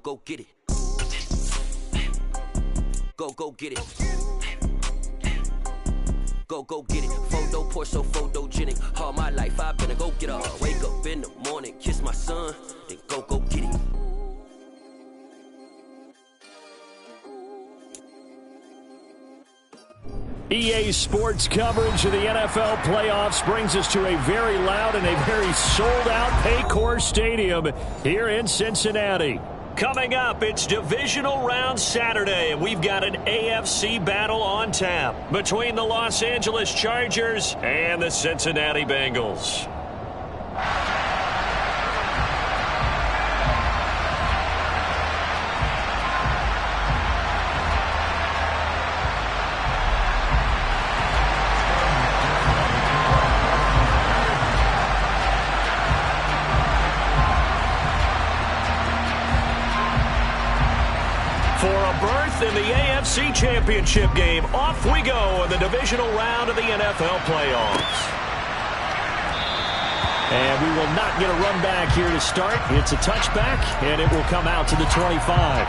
go get it. Go get it. Go get it. Photo poor, so photogenic. All my life I've been a go getter. Wake up in the morning, kiss my son, then go get it. EA Sports coverage of the NFL playoffs brings us to a very loud and a very sold-out Paycor Stadium here in Cincinnati. Coming up, it's Divisional Round Saturday, and we've got an AFC battle on tap between the Los Angeles Chargers and the Cincinnati Bengals. In the AFC Championship game, off we go in the divisional round of the NFL playoffs. And we will not get a run back here to start. It's a touchback, and it will come out to the 25.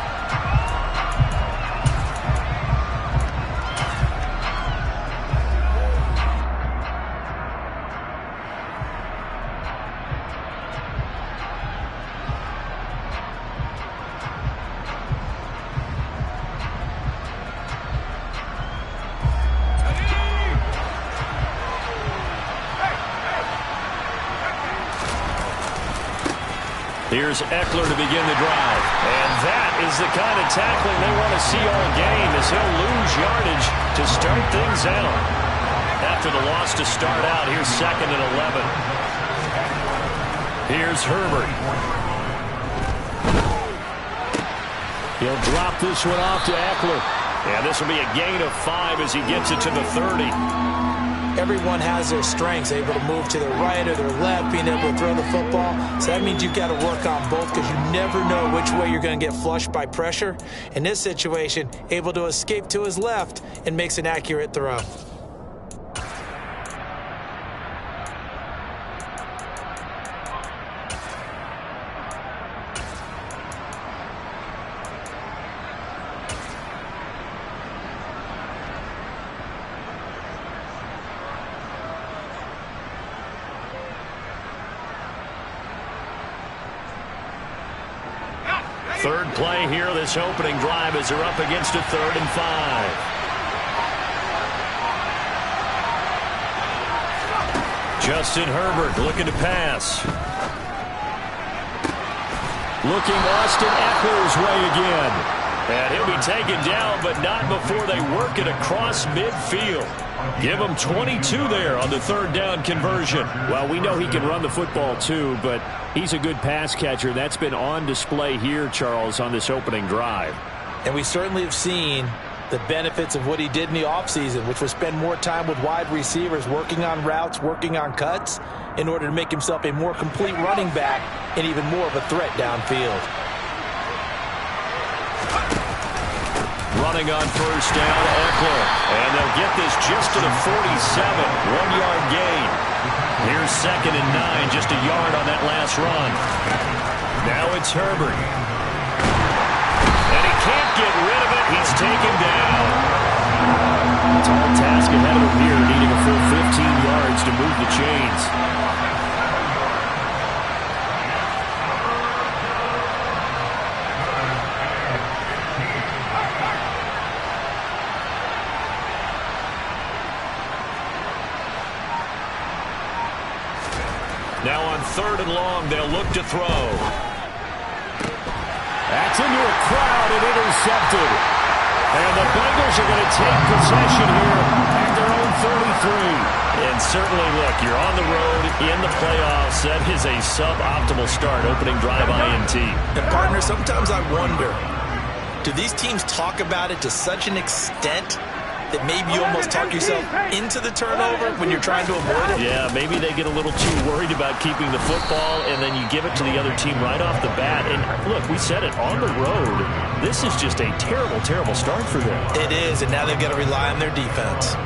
Here's Eckler to begin the drive. And that is the kind of tackling they want to see all game, as he'll lose yardage to start things out. After the loss to start out, here's 2nd and 11. Here's Herbert. He'll drop this one off to Eckler. And this will be a gain of 5 as he gets it to the 30. Everyone has their strengths, able to move to their right or their left, being able to throw the football. So that means you've got to work on both, because you never know which way you're going to get flushed by pressure. In this situation, able to escape to his left and makes an accurate throw. Third play here, this opening drive, as they're up against a 3rd and 5. Justin Herbert looking to pass. Looking Austin Eckler's way again. And he'll be taken down, but not before they work it across midfield. Give him 22 there on the 3rd down conversion. Well, we know he can run the football too, but he's a good pass catcher. That's been on display here, Charles, on this opening drive. And we certainly have seen the benefits of what he did in the offseason, which was spend more time with wide receivers, working on routes, working on cuts, in order to make himself a more complete running back and even more of a threat downfield. Running on 1st down, Eckler. And they'll get this just to the 47. 1-yard gain. Here's 2nd and 9, just a yard on that last run. Now it's Herbert. And he can't get rid of it. He's taken down. Tall task ahead of him here, needing a full 15 yards to move the chains. Now on 3rd and long, they'll look to throw. That's into a crowd and intercepted. And the Bengals are going to take possession here at their own 33. And certainly, look, you're on the road in the playoffs. That is a suboptimal start, opening drive INT. And partner, sometimes I wonder, do these teams talk about it to such an extent that maybe you almost talk yourself into the turnover when you're trying to avoid it? Yeah, maybe they get a little too worried about keeping the football, and then you give it to the other team right off the bat. And look, we said it, on the road, this is just a terrible, terrible start for them. It is, and now they've got to rely on their defense.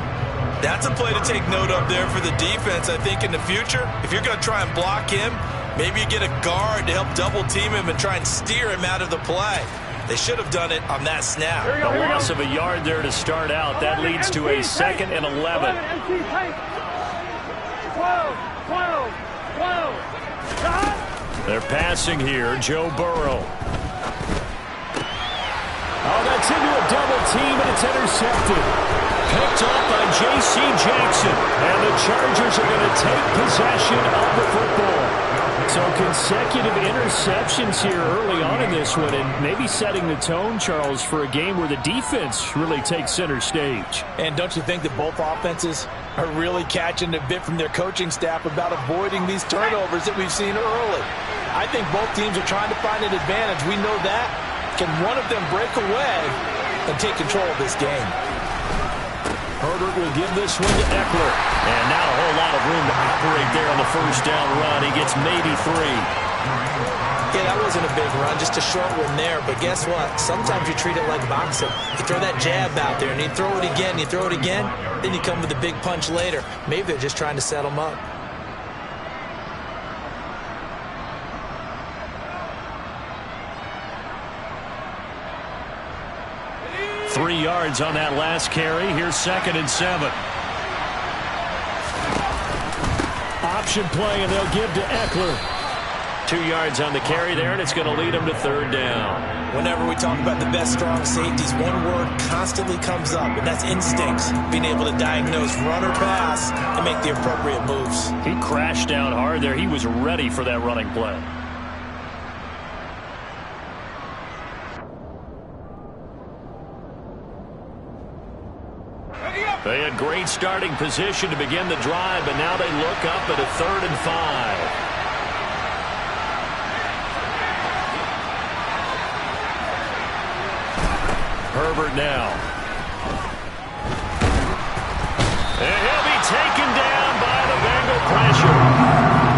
That's a play to take note of there for the defense, I think, in the future. If you're going to try and block him, Maybe you get a guard to help double team him and try and steer him out of the play. They should have done it on that snap. A loss of a yard there to start out. That leads to a 2nd and 11. They're passing here. Joe Burrow. Oh, that's into a double team, and it's intercepted. Picked off by J.C. Jackson. And the Chargers are going to take possession of the football. So consecutive interceptions here early on in this one, and maybe setting the tone, Charles, for a game where the defense really takes center stage. And don't you think that both offenses are really catching a bit from their coaching staff about avoiding these turnovers that we've seen early? I think both teams are trying to find an advantage. We know that. Can one of them break away and take control of this game? Herbert will give this one to Eckler. And not a whole lot of room to operate there on the first down run. He gets maybe 3. Yeah, that wasn't a big run, just a short one there. But guess what? Sometimes you treat it like boxing. You throw that jab out there, and you throw it again, you throw it again, then you come with a big punch later. Maybe they're just trying to set them up. Three yards on that last carry. Here's 2nd and 7. Option play, and they'll give to Eckler. 2 yards on the carry there, and it's going to lead them to 3rd down. Whenever we talk about the best strong safeties, one word constantly comes up, and that's instincts. Being able to diagnose run or pass and make the appropriate moves. He crashed down hard there. He was ready for that running play. They had great starting position to begin the drive, but now they look up at a 3rd and 5. Herbert now. And he'll be taken down by the Bengal pressure.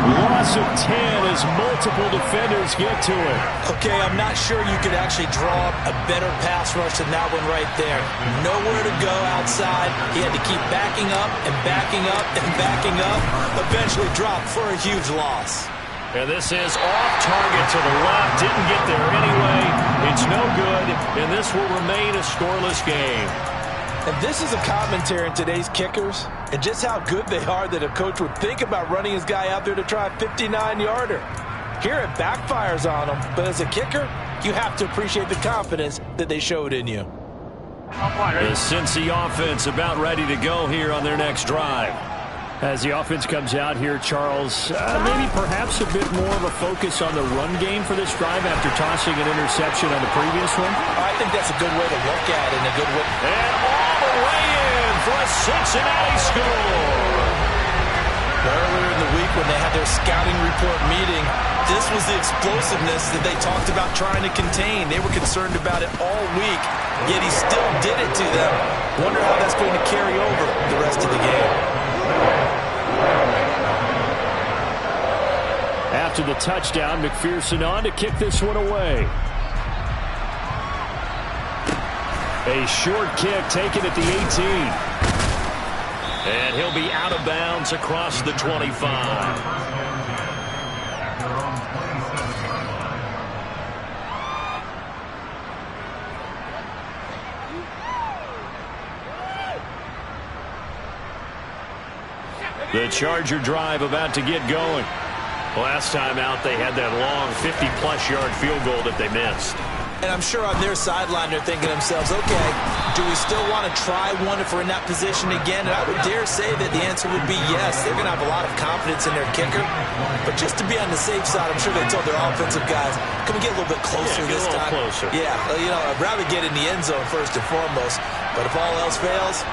Loss of 10 as multiple defenders get to it. Okay, I'm not sure you could actually draw up a better pass rush than that one right there. Nowhere to go outside. He had to keep backing up and backing up and backing up. Eventually dropped for a huge loss. And this is off target to the left. Didn't get there anyway. It's no good, and this will remain a scoreless game. And this is a commentary on today's kickers and just how good they are that a coach would think about running his guy out there to try a 59-yarder. Here it backfires on him, but as a kicker, you have to appreciate the confidence that they showed in you. The Cincy offense about ready to go here on their next drive. As the offense comes out here, Charles, maybe perhaps a bit more of a focus on the run game for this drive after tossing an interception on the previous one? I think that's a good way to look at it and a good way. And all the way in for a Cincinnati score. Earlier in the week when they had their scouting report meeting, this was the explosiveness that they talked about trying to contain. They were concerned about it all week, yet he still did it to them. Wonder how that's going to carry over the rest of the game. After the touchdown, McPherson on to kick this one away. A short kick taken at the 18. And he'll be out of bounds across the 25. The Charger drive about to get going. Last time out, they had that long 50-plus yard field goal that they missed. And I'm sure on their sideline they're thinking to themselves, okay, do we still want to try one if we're in that position again? And I would dare say that the answer would be yes. They're going to have a lot of confidence in their kicker. But just to be on the safe side, I'm sure they told their offensive guys, can we get a little bit closer this time? Closer. Yeah, you know, I'd rather get in the end zone first and foremost. But if all else fails,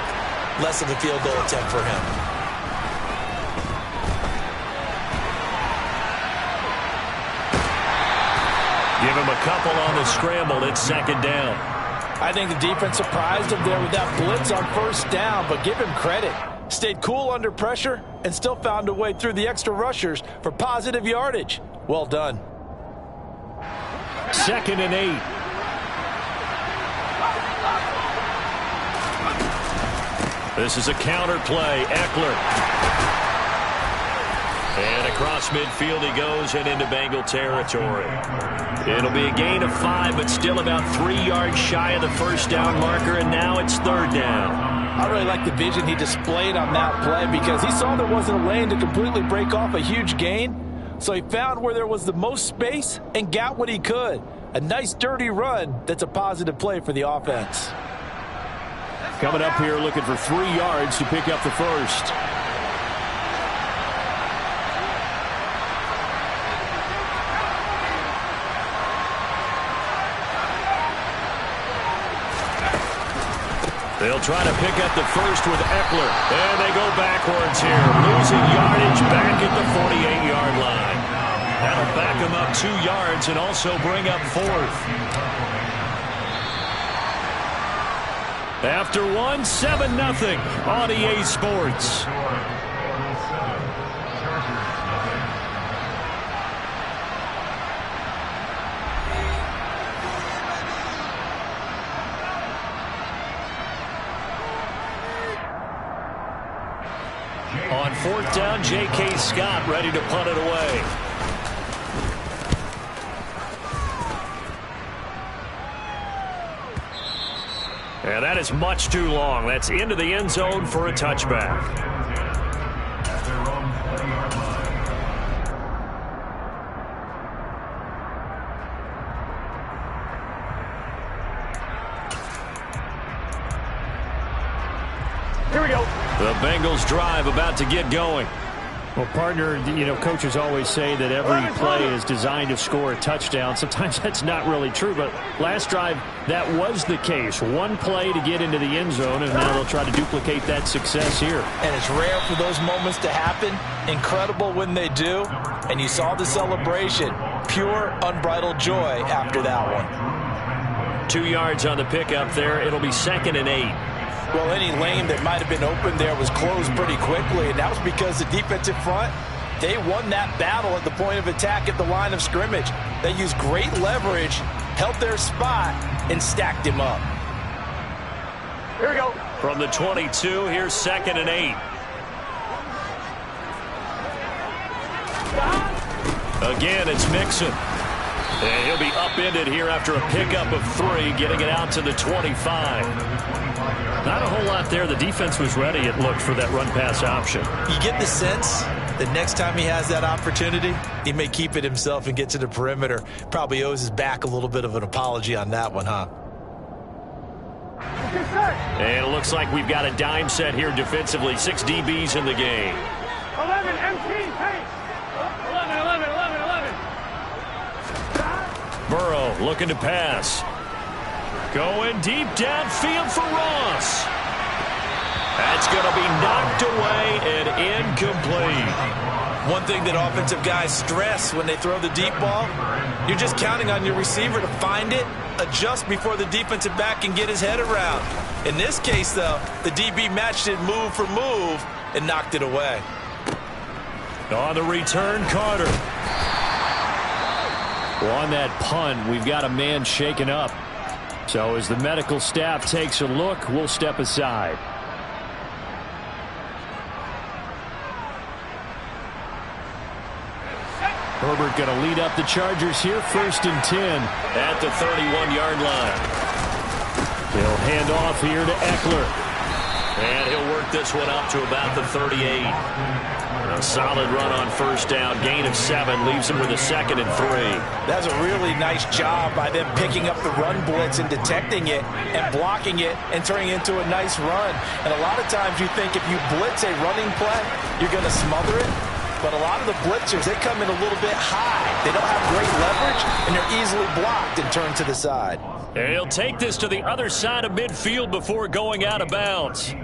less of a field goal attempt for him. Give him a couple on the scramble. It's 2nd down. I think the defense surprised him there with that blitz on 1st down, but give him credit. Stayed cool under pressure and still found a way through the extra rushers for positive yardage. Well done. 2nd and 8. This is a counter play. Eckler. And across midfield he goes and into Bengal territory. It'll be a gain of 5, but still about 3 yards shy of the first down marker, and now it's third down. I really like the vision he displayed on that play because he saw there wasn't a lane to completely break off a huge gain. So he found where there was the most space and got what he could. A nice dirty run that's a positive play for the offense. Coming up here looking for 3 yards to pick up the first. They'll try to pick up the first with Eckler. And they go backwards here. Losing yardage back at the 48-yard line. That'll back them up 2 yards and also bring up 4th. After 7-0 on EA Sports. On 4th down, J.K. Scott ready to punt it away. And that is much too long. That's into the end zone for a touchback. Here we go. The Bengals drive about to get going. Well, partner, coaches always say that every play is designed to score a touchdown. Sometimes that's not really true, but last drive, that was the case. One play to get into the end zone, and now they'll try to duplicate that success here. And it's rare for those moments to happen. Incredible when they do. And you saw the celebration. Pure, unbridled joy after that one. 2 yards on the pickup there. It'll be 2nd and 8. Well, any lane that might have been open there was closed pretty quickly, and that was because the defensive front, they won that battle at the point of attack at the line of scrimmage. They used great leverage, held their spot, and stacked him up. Here we go. From the 22, here's 2nd and 8. Again, it's Mixon. And he'll be upended here after a pickup of 3, getting it out to the 25. Not a whole lot there. The defense was ready, it looked, for that run-pass option. You get the sense that next time he has that opportunity, he may keep it himself and get to the perimeter. Probably owes his back a little bit of an apology on that one, huh? And it looks like we've got a dime set here defensively. 6 DBs in the game. 11, empty, hey. 11. Burrow looking to pass. Going deep downfield for Ross. That's going to be knocked away and incomplete. One thing that offensive guys stress when they throw the deep ball, you're just counting on your receiver to find it, adjust before the defensive back can get his head around. In this case, though, the DB matched it move for move and knocked it away. On the return, Carter. Well, on that punt, we've got a man shaken up. So as the medical staff takes a look, we'll step aside. Herbert going to lead up the Chargers here, 1st and 10. At the 31-yard line. They'll hand off here to Eckler. And he'll work this one up to about the 38. A solid run on 1st down. Gain of 7 leaves him with a 2nd and 3. That's a really nice job by them picking up the run blitz and detecting it and blocking it and turning it into a nice run. And a lot of times you think if you blitz a running play, you're going to smother it. But a lot of the blitzers, they come in a little bit high. They don't have great leverage, and they're easily blocked and turned to the side. And he'll take this to the other side of midfield before going out of bounds.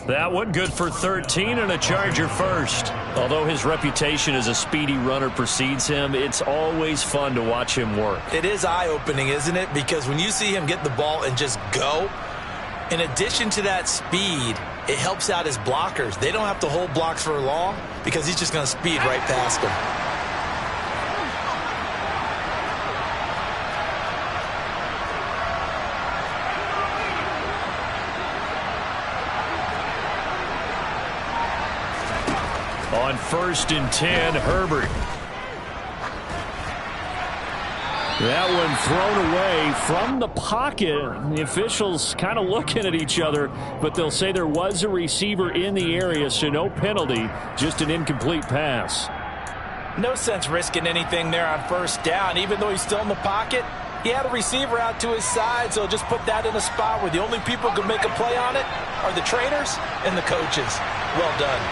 That one good for 13 and a Charger first. Although his reputation as a speedy runner precedes him, it's always fun to watch him work. It is eye-opening, isn't it? Because when you see him get the ball and just go, in addition to that speed, it helps out his blockers. They don't have to hold blocks for long because he's just going to speed right past them. On 1st and 10, Herbert. That one thrown away from the pocket. The officials kind of looking at each other, but they'll say there was a receiver in the area, so no penalty, just an incomplete pass. No sense risking anything there on 1st down. Even though he's still in the pocket, he had a receiver out to his side, so just put that in a spot where the only people who can make a play on it are the trainers and the coaches. Well done.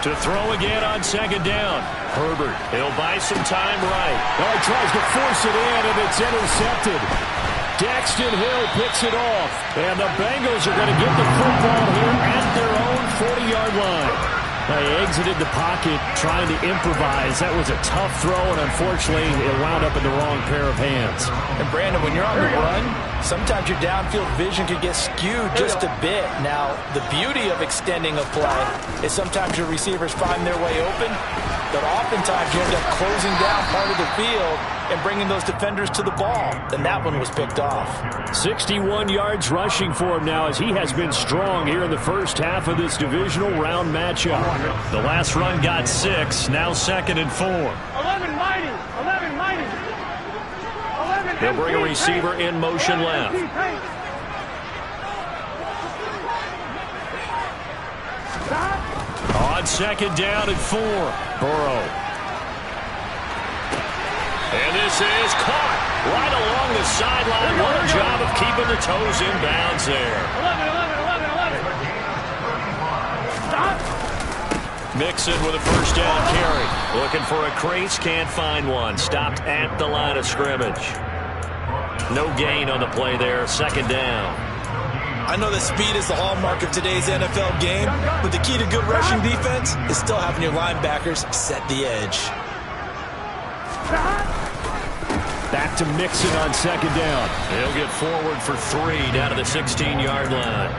To throw again on 2nd down. Herbert, he'll buy some time right. Oh, he tries to force it in, and it's intercepted. Daxton Hill picks it off. And the Bengals are going to get the football here at their own 40-yard line. They exited the pocket trying to improvise. That was a tough throw, and unfortunately, it wound up in the wrong pair of hands. And Brandon, when you're on the run, sometimes your downfield vision can get skewed just a bit. Now, the beauty of extending a play is sometimes your receivers find their way open, but oftentimes you end up closing down part of the field and bringing those defenders to the ball. And that one was picked off. 61 yards rushing for him now as he has been strong here in the first half of this divisional round matchup. The last run got 6, now 2nd and 4. 11 mighty. 11 mighty. 11 They'll bring a receiver in motion left. On 2nd down and 4, Burrow. And this is caught right along the sideline. What a job of keeping the toes in bounds there. 11. Stop. Mixon with a 1st down carry. Looking for a crease, can't find one. Stopped at the line of scrimmage. No gain on the play there, 2nd down. I know that speed is the hallmark of today's NFL game, but the key to good rushing defense is still having your linebackers set the edge. Back to Mixon on 2nd down. He'll get forward for 3 down to the 16-yard line.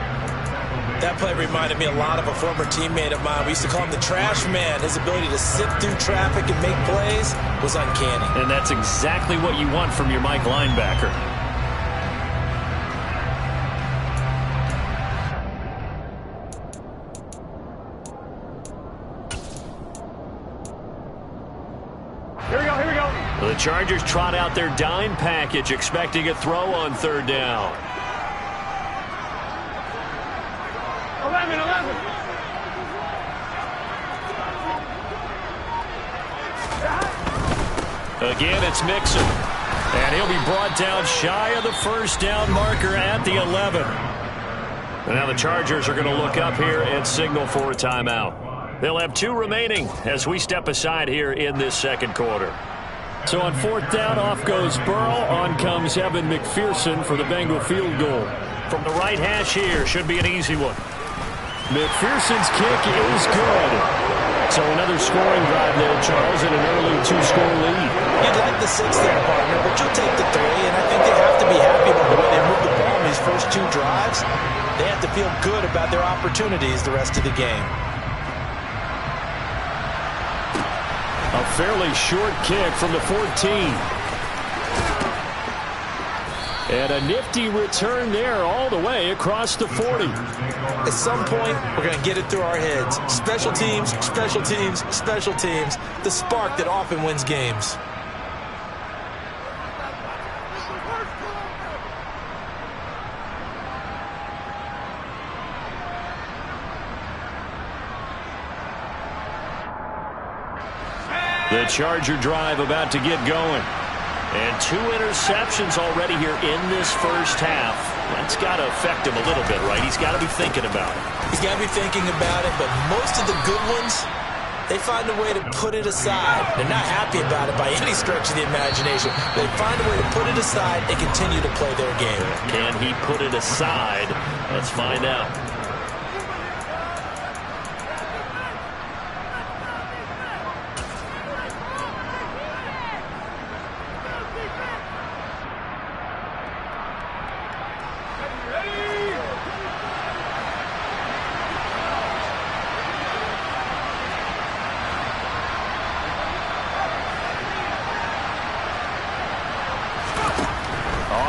That play reminded me a lot of a former teammate of mine. We used to call him the trash man. His ability to sift through traffic and make plays was uncanny. And that's exactly what you want from your Mike linebacker. Here we go. The Chargers trot out their dime package, expecting a throw on 3rd down. 11. Again, it's Mixon. And he'll be brought down shy of the 1st down marker at the 11. And now the Chargers are going to look up here and signal for a timeout. They'll have 2 remaining as we step aside here in this 2nd quarter. So on 4th down, off goes Burrow. On comes Evan McPherson for the Bengal field goal. From the right hash here, should be an easy one. McPherson's kick is good. So another scoring drive there, Charles, and an early 2-score lead. You'd like the 6 there, partner, but you'll take the 3, and I think they have to be happy about the way they moved the ball in these first 2 drives. They have to feel good about their opportunities the rest of the game. A fairly short kick from the 14. And a nifty return there all the way across the 40. At some point, we're going to get it through our heads. Special teams, special teams, special teams. The spark that often wins games. The Charger drive about to get going. And 2 interceptions already here in this first half. That's got to affect him a little bit, right? He's got to be thinking about it. He's got to be thinking about it, but most of the good ones, they find a way to put it aside. They're not happy about it by any stretch of the imagination. They find a way to put it aside and continue to play their game. Can he put it aside? Let's find out.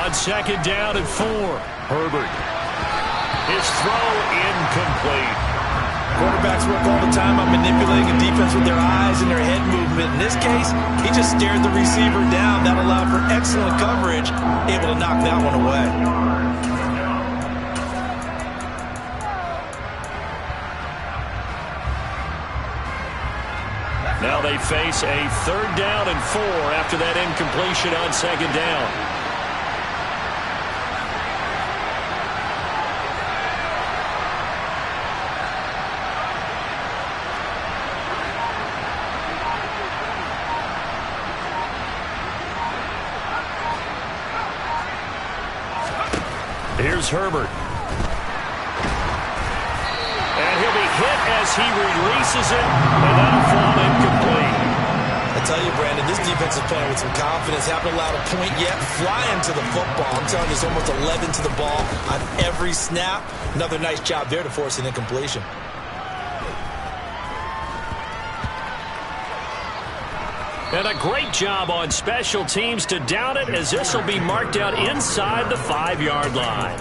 On 2nd down and 4, Herbert. His throw incomplete. Quarterbacks work all the time on manipulating a defense with their eyes and their head movement. In this case, he just stared the receiver down. That allowed for excellent coverage, able to knock that one away. Now they face a 3rd down and 4 after that incompletion on 2nd down. Here's Herbert. And he'll be hit as he releases it, and that'll fall incomplete. I tell you, Brandon, this defense is playing with some confidence. Haven't allowed a point yet. Flying to the football. I'm telling you, it's almost 11 to the ball on every snap. Another nice job there to force an incompletion. And a great job on special teams to down it, as this will be marked out inside the 5-yard line.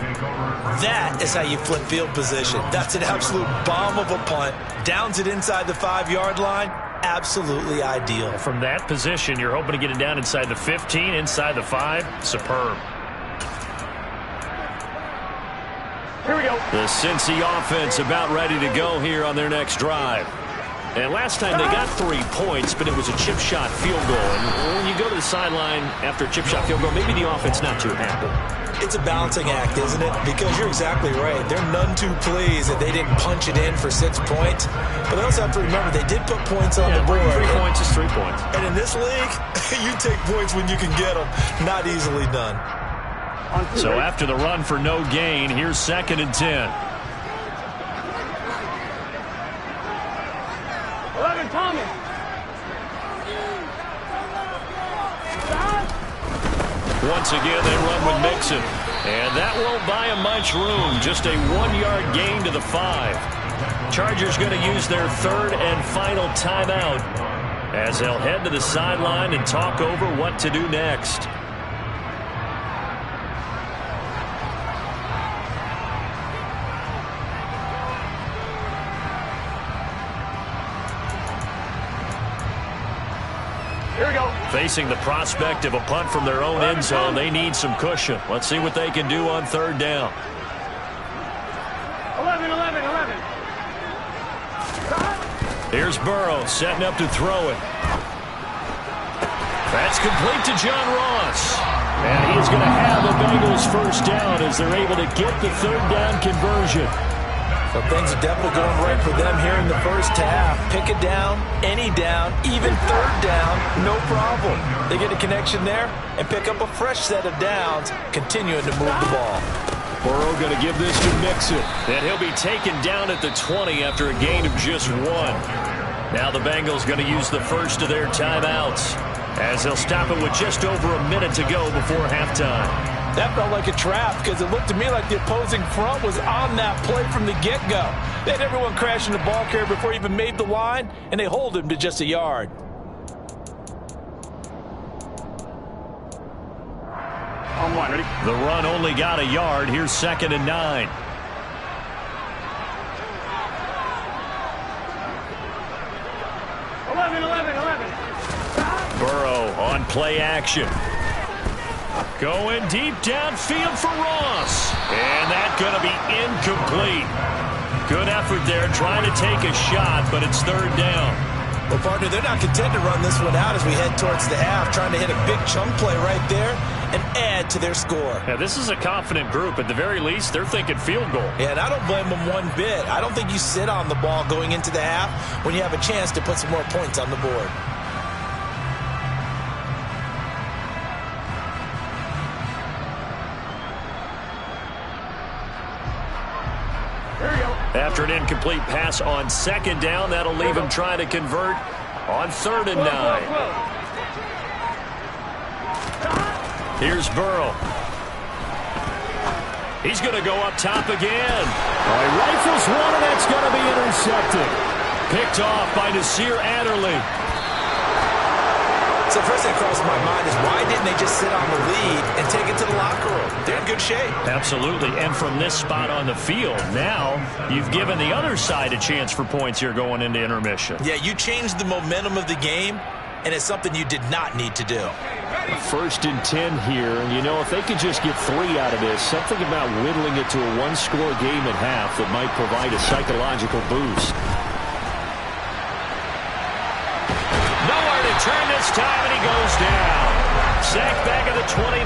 That is how you flip field position. That's an absolute bomb of a punt. Downs it inside the 5-yard line. Absolutely ideal. From that position, you're hoping to get it down inside the 15, inside the 5. Superb. Here we go. The Cincy offense about ready to go here on their next drive. And last time they got 3 points, but it was a chip shot field goal. And when you go to the sideline after a chip shot field goal, maybe the offense not too happy. It's a balancing act, isn't it? Because you're exactly right. They're none too pleased that they didn't punch it in for 6 points. But they also have to remember they did put points on the board. 3 points is 3 points. And in this league, you take points when you can get them. Not easily done. So after the run for no gain, here's 2nd and 10. 11, Tommy. Once again, they run with Mixon. And that won't buy him much room. Just a 1-yard gain to the 5. Chargers going to use their 3rd and final timeout as they'll head to the sideline and talk over what to do next. Here we go. Facing the prospect of a punt from their own end zone, they need some cushion. Let's see what they can do on 3rd down. 11, 11, 11. Here's Burrow setting up to throw it. That's complete to John Ross. And he's going to have the Bengals 1st down as they're able to get the 3rd down conversion. So things are definitely going right for them here in the first half. Pick a down, any down, even 3rd down, no problem. They get a connection there and pick up a fresh set of downs, continuing to move the ball. Burrow going to give this to Mixon. And he'll be taken down at the 20 after a gain of just 1. Now the Bengals going to use the first of their timeouts as they'll stop it with just over a minute to go before halftime. That felt like a trap because it looked to me like the opposing front was on that play from the get-go. They had everyone crashing the ball carrier before he even made the line, and they hold him to just a yard. On 1, ready? The run only got a yard. Here's 2nd and 9. Burrow on play action. Going deep downfield for Ross. And that's going to be incomplete. Good effort there trying to take a shot, but it's 3rd down. Well, partner, they're not content to run this one out as we head towards the half, trying to hit a big chunk play right there and add to their score. Yeah, this is a confident group. At the very least, they're thinking field goal. Yeah, and I don't blame them one bit. I don't think you sit on the ball going into the half when you have a chance to put some more points on the board. After an incomplete pass on 2nd down, that'll leave him trying to convert on 3rd and 9. Here's Burrow. He's going to go up top again. He rifles one, and that's going to be intercepted. Picked off by Nasir Adderley. So the first thing that crosses my mind is why didn't they just sit on the lead and take it to the locker room? They're in good shape. Absolutely. And from this spot on the field, now you've given the other side a chance for points here going into intermission. Yeah, you changed the momentum of the game, and it's something you did not need to do. 1st and 10 here, and you know, if they could just get 3 out of this, something about whittling it to a one-score game at half that might provide a psychological boost. Nowhere to turn this time, and he goes down. Sacked back at the 29.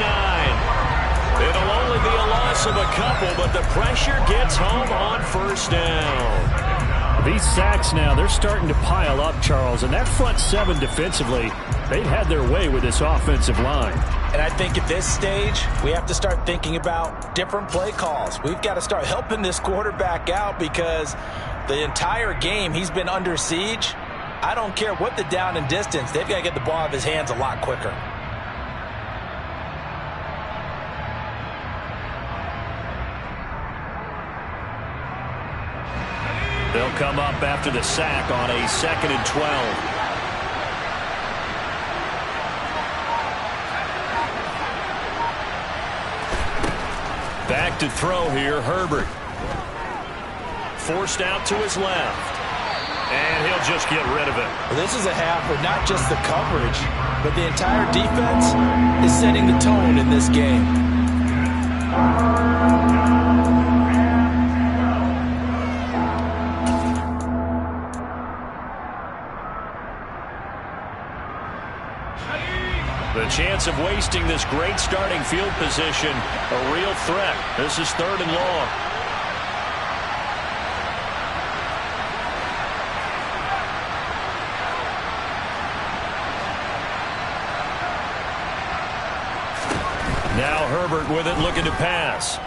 It'll only be a loss of a couple, but the pressure gets home on 1st down. These sacks now, they're starting to pile up, Charles, and that front 7 defensively, they've had their way with this offensive line. And I think at this stage, we have to start thinking about different play calls. We've got to start helping this quarterback out because the entire game he's been under siege. I don't care what the down and distance, they've got to get the ball out of his hands a lot quicker. They'll come up after the sack on a 2nd and 12. Back to throw here, Herbert. Forced out to his left. And he'll just get rid of it. Well, this is a half where not just the coverage, but the entire defense is setting the tone in this game. The chance of wasting this great starting field position, a real threat. This is 3rd and long. Now Herbert with it, looking to pass.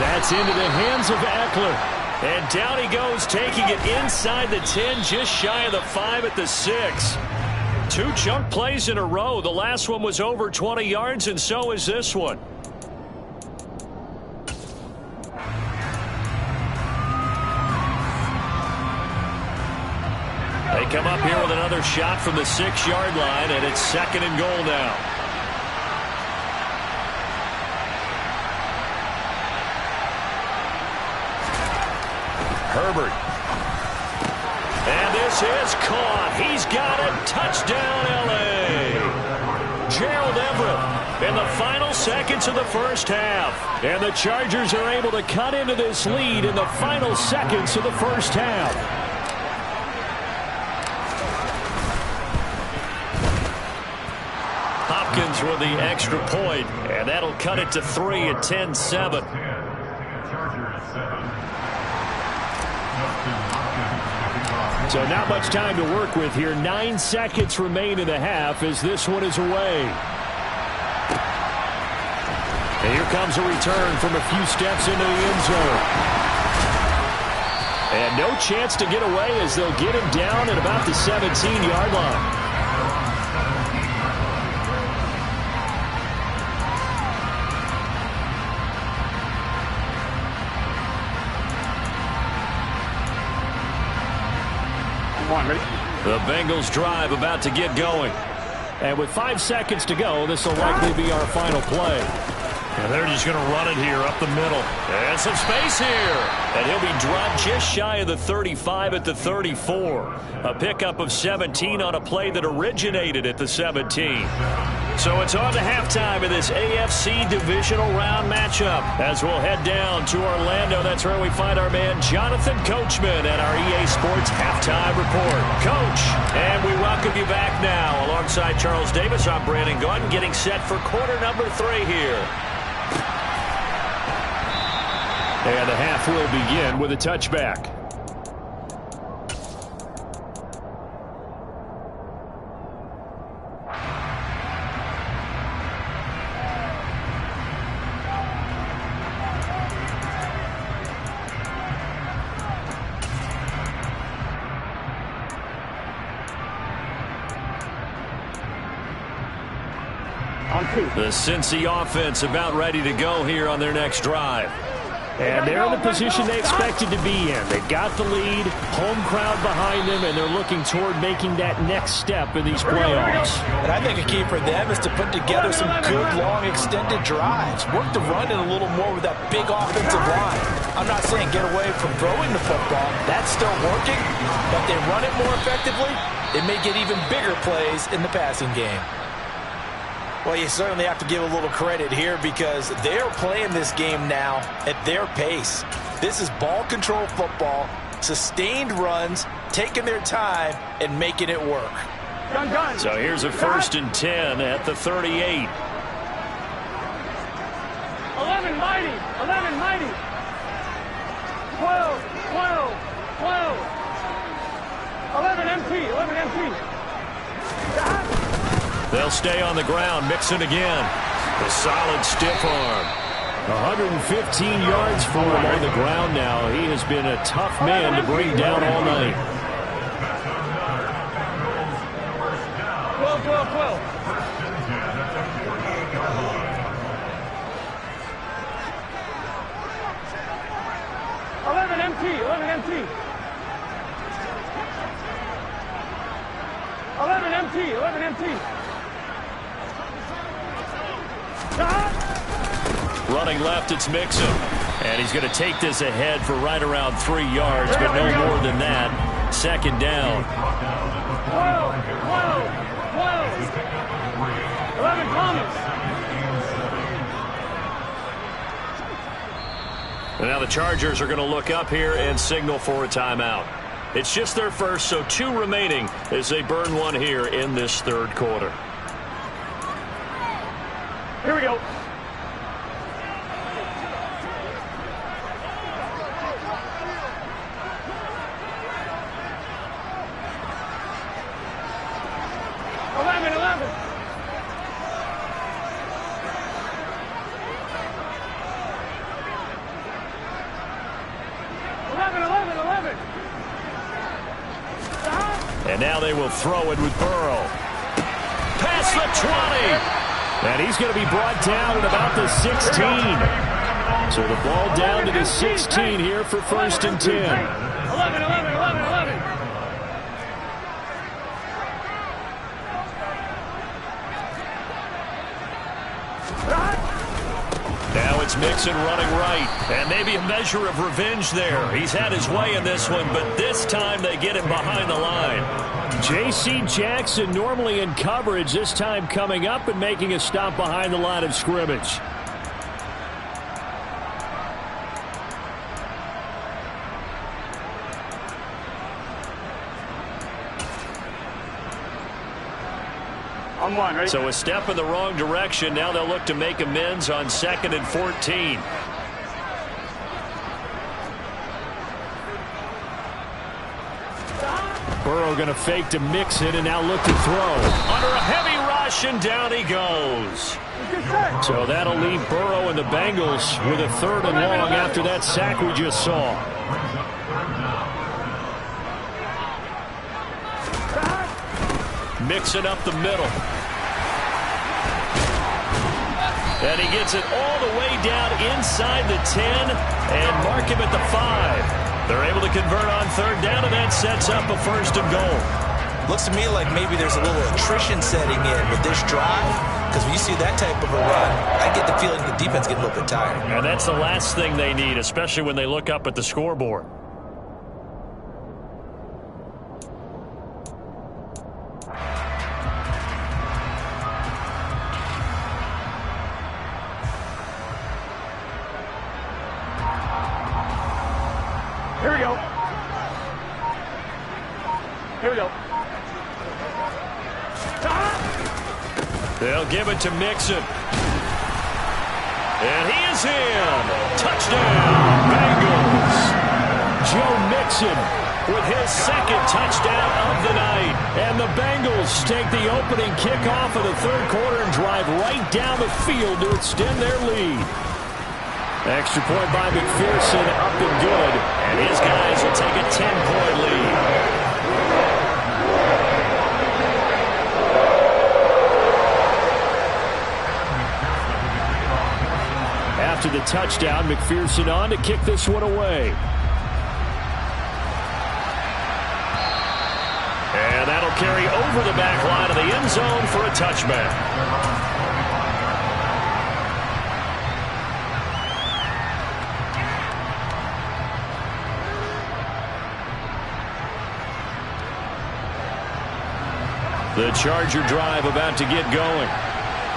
That's into the hands of Eckler. And down he goes, taking it inside the 10, just shy of the 5 at the 6. 2 chunk plays in a row. The last one was over 20 yards, and so is this one. They come up here with another shot from the 6-yard line, and it's 2nd and goal now. Herbert. And this is caught. He's got it. Touchdown, L.A. Gerald Everett in the final seconds of the 1st half. And the Chargers are able to cut into this lead in the final seconds of the 1st half. Hopkins with the extra point, and that'll cut it to 3 at 10-7. So not much time to work with here. 9 seconds remain in the half as this one is away. And here comes a return from a few steps into the end zone. And no chance to get away as they'll get him down at about the 17-yard line. The Bengals drive about to get going. And with 5 seconds to go, this will likely be our final play. And they're just going to run it here up the middle. And some space here. And he'll be dropped just shy of the 35 at the 34. A pickup of 17 on a play that originated at the 17. So it's on to halftime in this AFC divisional round matchup. As we'll head down to Orlando, that's where we find our man Jonathan Coachman at our EA Sports Halftime Report. Coach, and we welcome you back now. Alongside Charles Davis, I'm Brandon Gaudin, getting set for quarter number 3 here. And the half will begin with a touchback. The Cincy offense about ready to go here on their next drive. And they're in the position they expected to be in. They've got the lead, home crowd behind them, and they're looking toward making that next step in these playoffs. And I think a key for them is to put together some good, long, extended drives. Work the run in a little more with that big offensive line. I'm not saying get away from throwing the football. That's still working. But they run it more effectively, they may get even bigger plays in the passing game. Well, you certainly have to give a little credit here because they're playing this game now at their pace. This is ball control football, sustained runs, taking their time, and making it work. Gun. So here's a 1st and 10 at the 38. 11 mighty. 11 mighty. 12. 11 empty. 11 empty. They'll stay on the ground. Mixon again. The solid stiff arm. 115 yards for him on the ground now. He has been a tough man to bring down all night. 12. 11 empty. 11 empty. 11 empty. 11 empty. Running left, it's Mixon. And he's going to take this ahead for right around 3 yards, but no more than that. 2nd down. 12. 11 Thomas. And now the Chargers are going to look up here and signal for a timeout. It's just their first, so 2 remaining as they burn one here in this 3rd quarter. Here we go. And now they will throw it with Burrow. Past the 20. And he's going to be brought down at about the 16. So the ball down to the 16 here for 1st and 10. 11. Now it's Mixon running right. And maybe a measure of revenge there. He's had his way in this one, but this time they get him behind the line. J.C. Jackson normally in coverage, this time coming up and making a stop behind the line of scrimmage. On 1, ready? So a step in the wrong direction. Now they'll look to make amends on 2nd and 14. Burrow going to fake to Mixon and now look to throw. Under a heavy rush and down he goes. So that'll leave Burrow and the Bengals with a 3rd and long after that sack we just saw. Mixon up the middle. And he gets it all the way down inside the 10 and mark him at the 5. They're able to convert on 3rd down, and that sets up a 1st and goal. Looks to me like maybe there's a little attrition setting in with this drive, because when you see that type of a run, I get the feeling the defense gets a little bit tired. And that's the last thing they need, especially when they look up at the scoreboard. Here we go. They'll give it to Mixon. And he is in. Touchdown, Bengals. Joe Mixon with his 2nd touchdown of the night. And the Bengals take the opening kickoff of the 3rd quarter and drive right down the field to extend their lead. Extra point by McPherson, up and good. And his guys will take a 10-point lead. After the touchdown. McPherson on to kick this one away. And that'll carry over the back line of the end zone for a touchback. The Charger drive about to get going.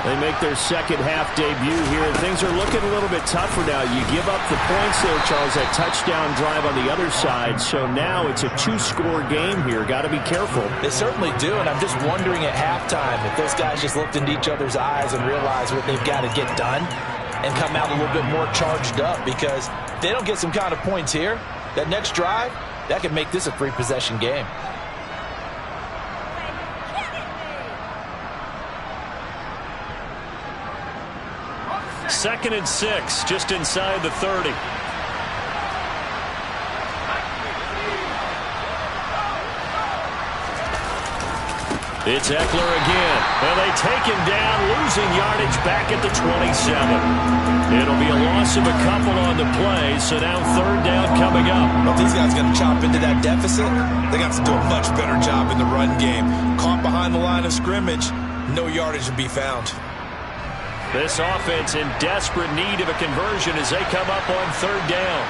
They make their second half debut here, and things are looking a little bit tougher now. You give up the points there, Charles, that touchdown drive on the other side. So now it's a two-score game here. Got to be careful. They certainly do, and I'm just wondering at halftime if those guys just looked into each other's eyes and realized what they've got to get done and come out a little bit more charged up, because if they don't get some kind of points here, that next drive, that could make this a three-possession game. Second and 6, just inside the 30. It's Eckler again. And they take him down, losing yardage back at the 27. It'll be a loss of a couple on the play, so now third down coming up. Well, these guys are going to chop into that deficit. They got to do a much better job in the run game. Caught behind the line of scrimmage, no yardage to be found. This offense in desperate need of a conversion as they come up on third down.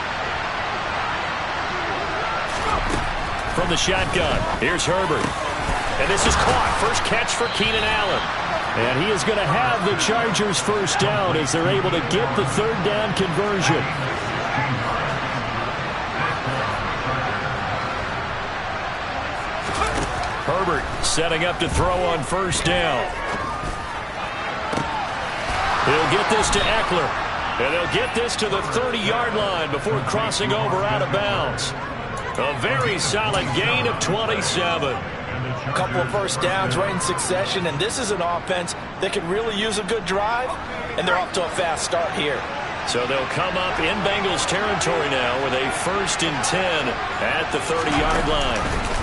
From the shotgun, here's Herbert. And this is caught. First catch for Keenan Allen. And he is going to have the Chargers first down as they're able to get the third down conversion. Herbert setting up to throw on first down. He'll get this to Eckler. And he'll get this to the 30-yard line before crossing over out of bounds. A very solid gain of 27. A couple of first downs right in succession, and this is an offense that can really use a good drive, and they're off to a fast start here. So they'll come up in Bengals territory now with a 1st and 10 at the 30-yard line.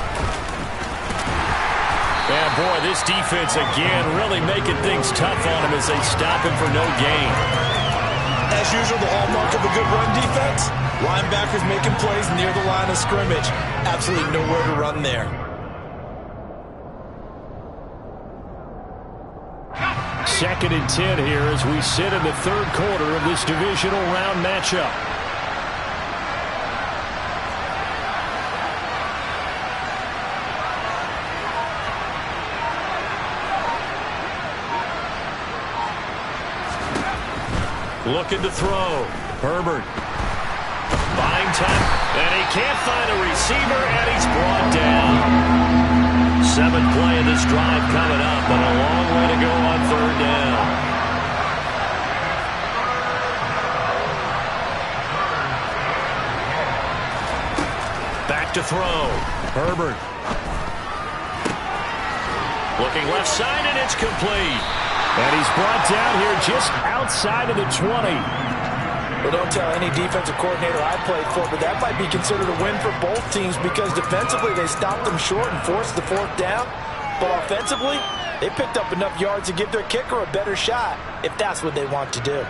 And boy, this defense again really making things tough on him as they stop him for no gain. As usual, the hallmark of a good run defense, linebackers making plays near the line of scrimmage. Absolutely nowhere to run there. Second and 10 here as we sit in the third quarter of this divisional round matchup. Looking to throw. Herbert. Buying time. And he can't find a receiver, and he's brought down. 7th play of this drive coming up, but a long way to go on third down. Back to throw. Herbert. Looking left side, and it's complete. And he's brought down here just outside of the 20. Well, don't tell any defensive coordinator I played for, but that might be considered a win for both teams because defensively they stopped them short and forced the fourth down. But offensively, they picked up enough yards to give their kicker a better shot if that's what they want to do.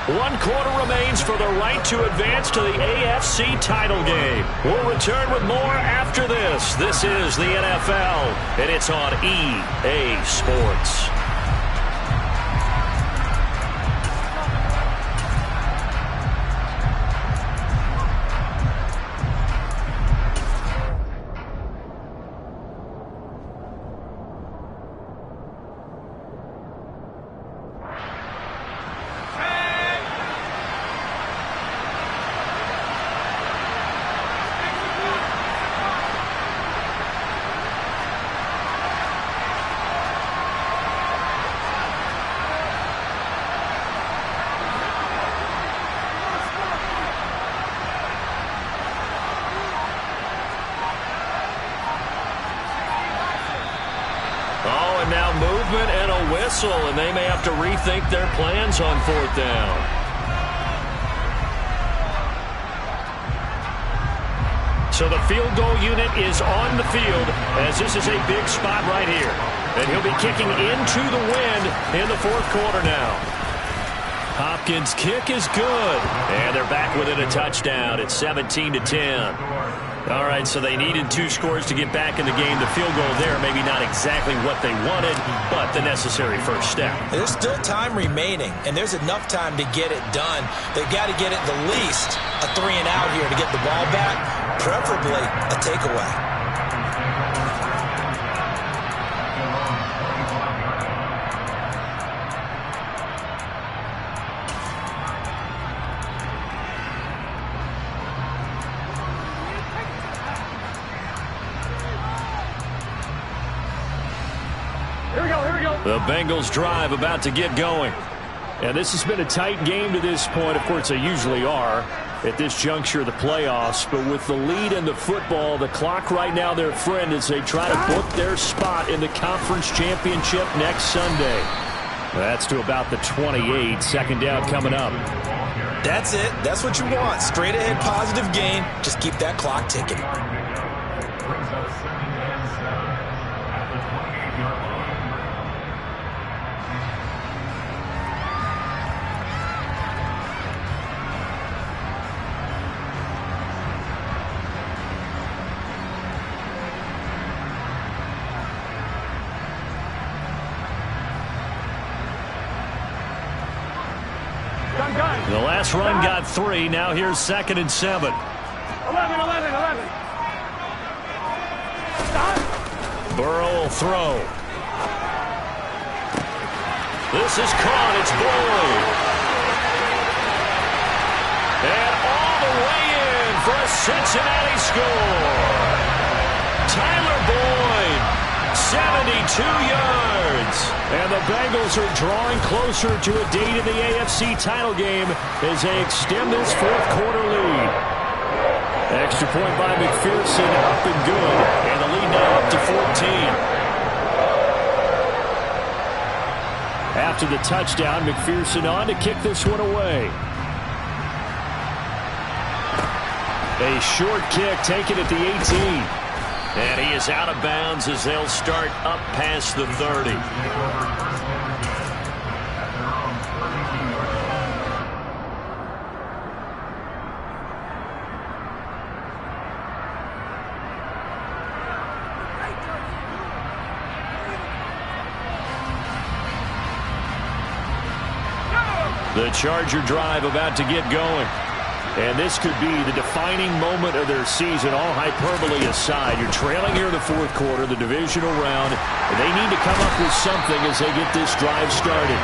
One quarter remains for the right to advance to the AFC title game. We'll return with more after this. This is the NFL, and it's on EA Sports. Oh, and now movement and a whistle, and they may have to rethink their plans on 4th down. So the field goal unit is on the field as this is a big spot right here. And he'll be kicking into the wind in the 4th quarter now. Hopkins' kick is good. And they're back within a touchdown. It's 17-10. All right, so they needed 2 scores to get back in the game. The field goal there, maybe not exactly what they wanted, but the necessary first step. There's still time remaining, and there's enough time to get it done. They've got to get at the least a 3-and-out here to get the ball back, preferably a takeaway. The Bengals drive about to get going. And this has been a tight game to this point. Of course, they usually are at this juncture of the playoffs. But with the lead in the football, the clock right now their friend as they try to book their spot in the conference championship next Sunday. That's to about the 28. 2nd down coming up. That's it. That's what you want. Straight ahead positive gain. Just keep that clock ticking. The last run got 3. Now here's 2nd and 7. 11. Burrow will throw. This is caught. It's Boyd. And all the way in for a Cincinnati score. Tyler Boyd, 72 yards. And the Bengals are drawing closer to a date in the AFC title game as they extend this 4th quarter lead. Extra point by McPherson, up and good. And the lead now up to 14. After the touchdown, McPherson on to kick this one away. A short kick taken at the 18. And he is out of bounds as they'll start up past the 30. The Charger drive about to get going. And this could be the defining moment of their season, all hyperbole aside. You're trailing here in the 4th quarter, the divisional round. And they need to come up with something as they get this drive started.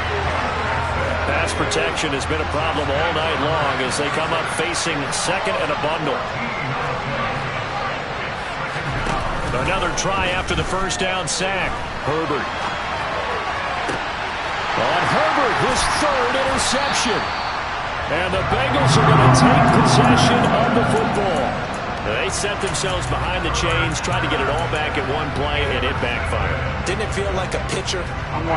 Pass protection has been a problem all night long as they come up facing 2nd and a bundle. Another try after the 1st down sack. Herbert. On Herbert, his 3rd interception. And the Bengals are going to take possession of the football. They set themselves behind the chains, tried to get it all back in one play, and it backfired. Didn't it feel like a pitcher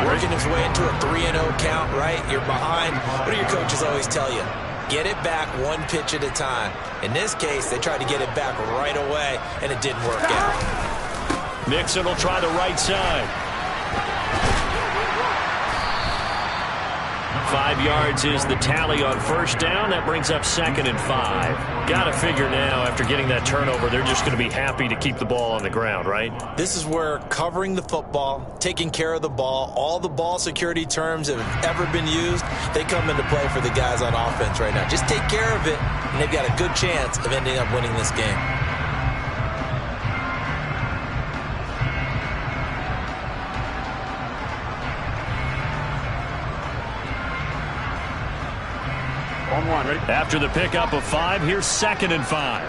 working his way into a 3-0 count, right? You're behind. What do your coaches always tell you? Get it back one pitch at a time. In this case, they tried to get it back right away, and it didn't work out. Mixon will try the right side. 5 yards is the tally on 1st down. That brings up 2nd and 5. Got to figure now, after getting that turnover, they're just going to be happy to keep the ball on the ground, right? This is where covering the football, taking care of the ball, all the ball security terms that have ever been used, they come into play for the guys on offense right now. Just take care of it, and they've got a good chance of ending up winning this game. After the pickup of 5, here's 2nd and 5.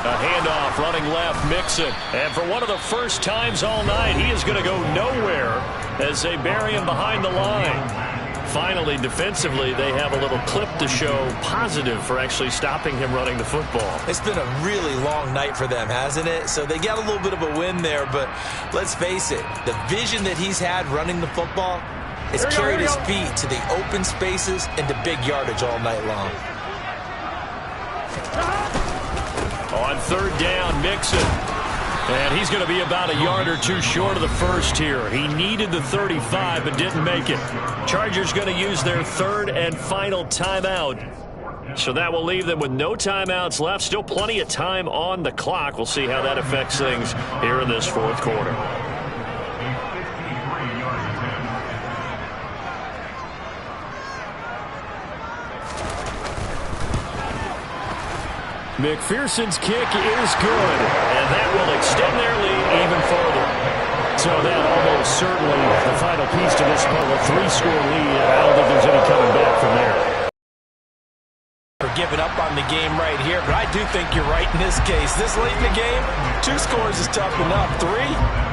A handoff running left, Mixon. And for one of the first times all night, he is going to go nowhere as they bury him behind the line. Finally, defensively, they have a little clip start the show positive for actually stopping him running the football. It's been a really long night for them, hasn't it? So they got a little bit of a win there, but let's face it, the vision that he's had running the football has carried his feet to the open spaces and to big yardage all night long. On third down, Mixon. And he's going to be about a yard or two short of the first here. He needed the 35 but didn't make it. Chargers going to use their third and final timeout. So that will leave them with no timeouts left. Still plenty of time on the clock. We'll see how that affects things here in this fourth quarter. McPherson's kick is good, and that will extend their lead even further. So that almost certainly the final piece to this puzzle, a 3-score lead. I don't think there's any coming back from there. For giving up on the game right here, but I do think you're right in this case. This late in the game, 2 scores is tough enough. 3,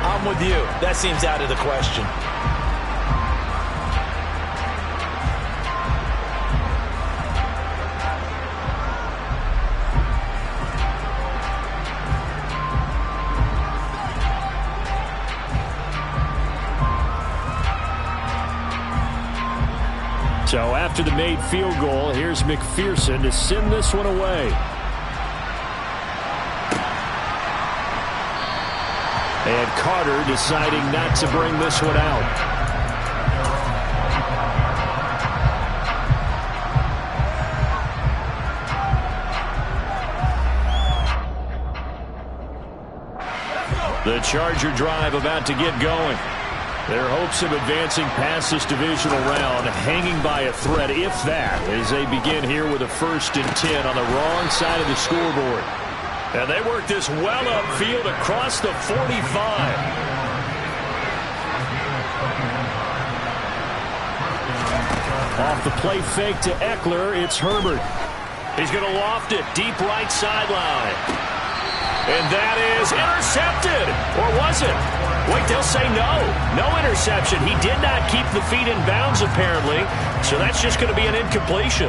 I'm with you. That seems out of the question. So after the made field goal, here's McPherson to send this one away. And Carter deciding not to bring this one out. The Charger drive about to get going. Their hopes of advancing past this divisional round hanging by a thread, if that, as they begin here with a 1st and 10 on the wrong side of the scoreboard. And they work this well upfield across the 45. Off the play fake to Eckler, it's Herbert. He's going to loft it deep right sideline. And that is intercepted. Or was it? Wait, they'll say no. No interception. He did not keep the feet in bounds, apparently. So that's just going to be an incompletion.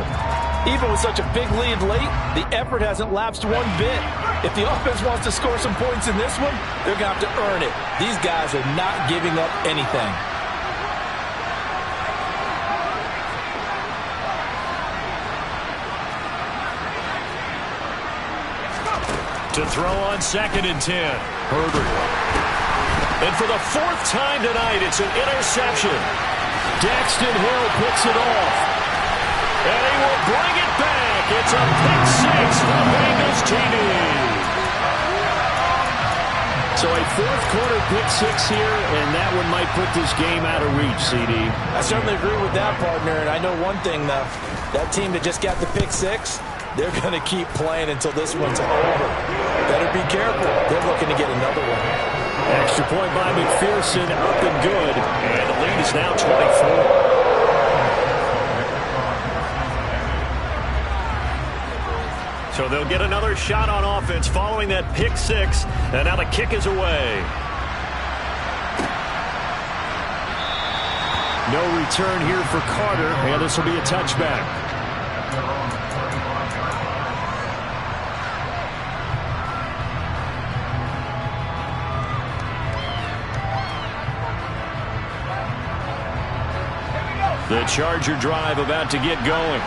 Even with such a big lead late, the effort hasn't lapsed one bit. If the offense wants to score some points in this one, they're going to have to earn it. These guys are not giving up anything. To throw on 2nd and 10. Herbert. And for the 4th time tonight, it's an interception. Daxton Hill picks it off. And he will bring it back. It's a pick 6 for Bengals TD. So a 4th quarter pick 6 here, and that one might put this game out of reach, CD. I certainly agree with that, partner. And I know one thing, though. That team that just got the pick 6, they're going to keep playing until this one's over. Better be careful. They're looking to get another one. Extra point by McPherson, up and good. And the lead is now 24. So they'll get another shot on offense following that pick 6. And now the kick is away. No return here for Carter. And this will be a touchback. The Charger drive about to get going.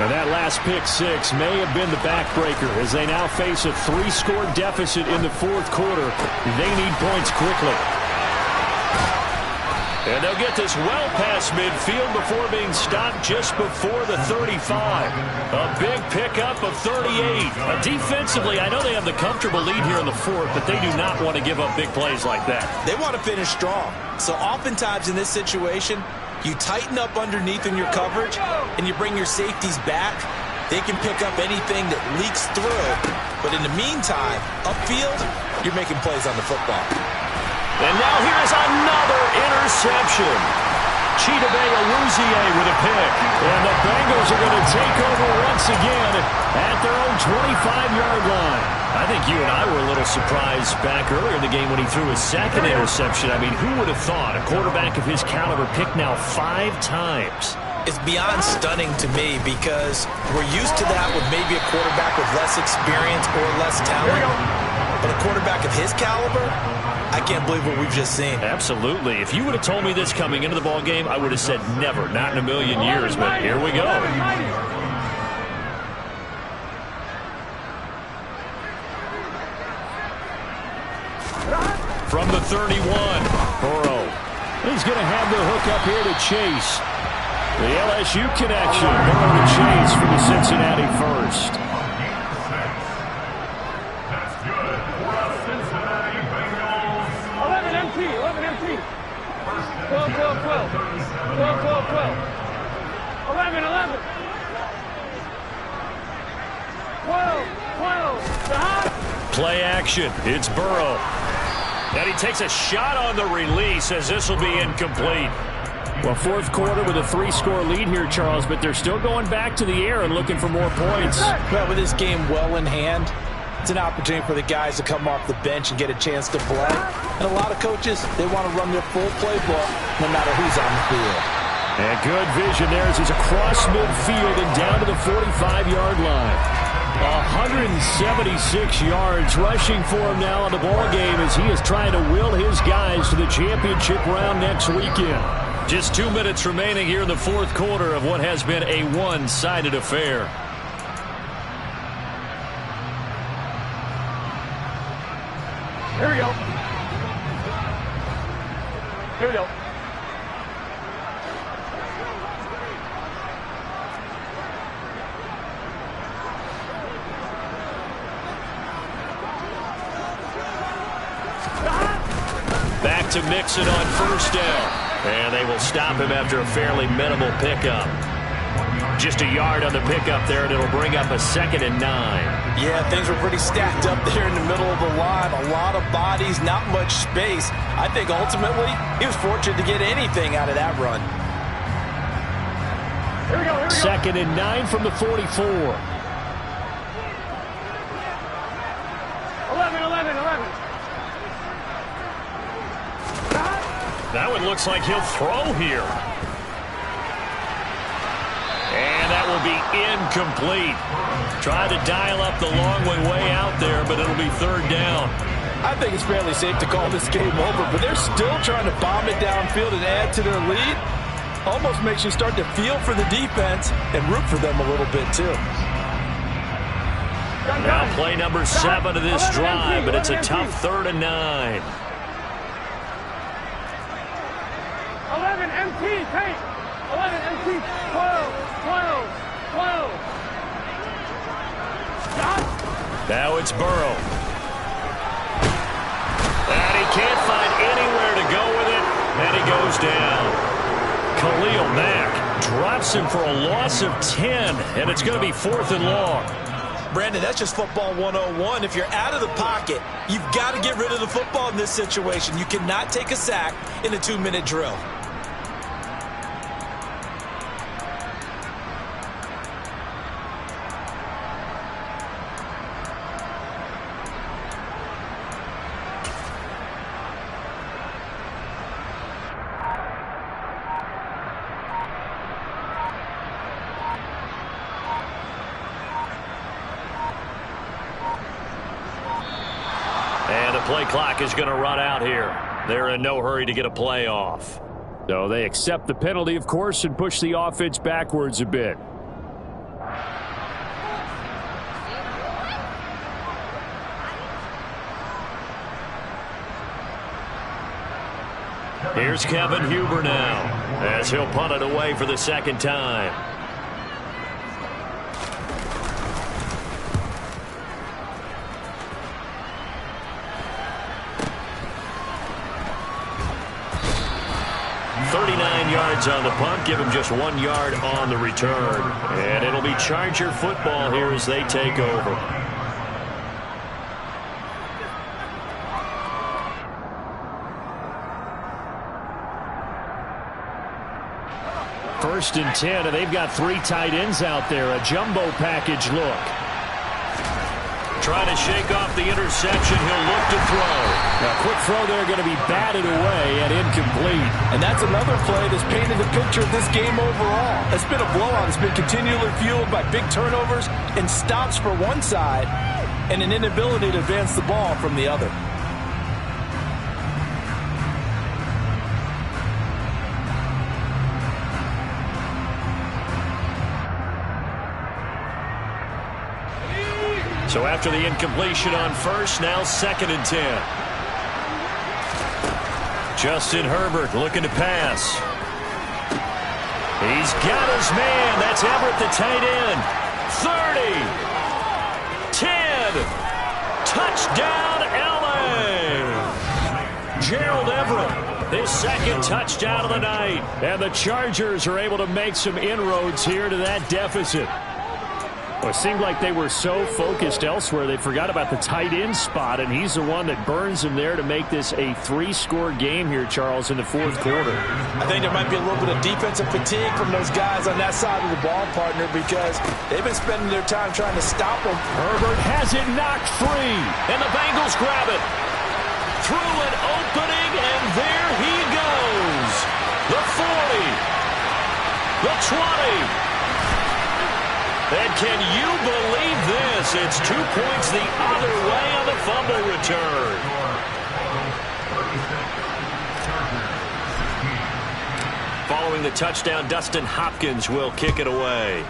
Now that last pick 6 may have been the backbreaker as they now face a 3-score deficit in the 4th quarter. They need points quickly. And they'll get this well past midfield before being stopped just before the 35. A big pickup of 38. Defensively, I know they have the comfortable lead here in the 4th, but they do not want to give up big plays like that. They want to finish strong. So oftentimes in this situation, you tighten up underneath in your coverage, and you bring your safeties back. They can pick up anything that leaks through. But in the meantime, upfield, you're making plays on the football. And now here's another interception. Chidobe Awuzie with a pick. And the Bengals are going to take over once again at their own 25-yard line. I think you and I were a little surprised back earlier in the game when he threw his 2nd interception. I mean, who would have thought a quarterback of his caliber picked now 5 times? is beyond stunning to me because we're used to that with maybe a quarterback with less experience or less talent. But a quarterback of his caliber, I can't believe what we've just seen. Absolutely. If you would have told me this coming into the ball game, I would have said never, not in a million years. But here we go. From the 31, Burrow. He's going to have the hook up here to Chase. The LSU connection. Burrow to Chase for the Cincinnati first. Play action. It's Burrow. And he takes a shot on the release as this will be incomplete. Well, fourth quarter with a 3-score lead here, Charles, but they're still going back to the air and looking for more points. Well, with this game well in hand, it's an opportunity for the guys to come off the bench and get a chance to play. And a lot of coaches, they want to run their full playbook no matter who's on the field. And good vision there as he's across midfield and down to the 45-yard line. 176 yards rushing for him now in the ball game as he is trying to will his guys to the championship round next weekend. Just 2 minutes remaining here in the fourth quarter of what has been a one-sided affair. Here we go. Here we go. Back to Mixon on first down. And they will stop him after a fairly minimal pickup. Just a yard on the pickup there, and it'll bring up a 2nd and 9. Yeah, things were pretty stacked up there in the middle of the line. A lot of bodies, not much space. I think ultimately he was fortunate to get anything out of that run. Here we go, here we go. 2nd and 9 from the 44. 11. That one looks like he'll throw here. And that will be incomplete. Tried to dial up the long way out there, but it'll be 3rd down. I think it's fairly safe to call this game over, but they're still trying to bomb it downfield and add to their lead. Almost makes you start to feel for the defense and root for them a little bit, too. Now play number 7 of this drive, but it's a tough 3rd and 9. 11 MT, Tate. 11 MT, 12. Now it's Burrow. And he can't find anywhere to go with it, and he goes down. Khalil Mack drops him for a loss of 10, and it's going to be 4th and long. Brandon, that's just football 101. If you're out of the pocket, you've got to get rid of the football in this situation. You cannot take a sack in a 2-minute drill. Play clock is going to run out here. They're in no hurry to get a play off. So they accept the penalty, of course, and push the offense backwards a bit. Here's Kevin Huber now as he'll punt it away for the 2nd time. Yards on the punt, give him just 1 yard on the return. And it'll be Charger football here as they take over. First and 10, and they've got 3 tight ends out there. A jumbo package look. Trying to shake off the interception. He'll look to throw. Now, quick throw there, going to be batted away and incomplete. And that's another play that's painted the picture of this game overall. It's been a blowout. It's been continually fueled by big turnovers and stops for one side and an inability to advance the ball from the other. So after the incompletion on first, now 2nd and 10. Justin Herbert looking to pass. He's got his man. That's Everett, the tight end. 30. 10. Touchdown, L.A. Gerald Everett, his 2nd touchdown of the night. And the Chargers are able to make some inroads here to that deficit. Well, it seemed like they were so focused elsewhere they forgot about the tight end spot, and he's the one that burns them there to make this a 3-score game here, Charles, in the 4th quarter. I think there might be a little bit of defensive fatigue from those guys on that side of the ball, partner, because they've been spending their time trying to stop them. Herbert has it knocked free, and the Bengals grab it. Through an opening, and there he goes. The 40. The 20. And can you believe this? It's 2 points the other way on the fumble return. Following the touchdown, Dustin Hopkins will kick it away.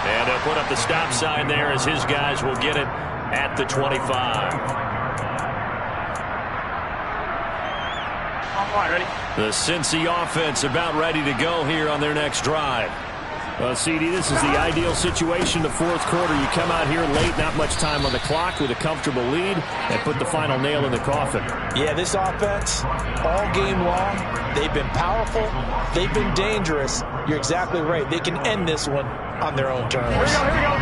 And they'll put up the stop sign there as his guys will get it at the 25. Ready? The Cincy offense about ready to go here on their next drive. Well, CD, this is the ideal situation, the 4th quarter. You come out here late, not much time on the clock, with a comfortable lead, and put the final nail in the coffin. Yeah, this offense, all game long, they've been powerful, they've been dangerous. You're exactly right. They can end this one on their own terms. Here we go, here we go.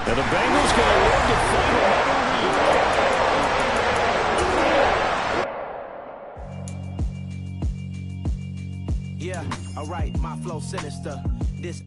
Now the Bengals going to live to find another lead. Yeah, all right, my flow sinister. This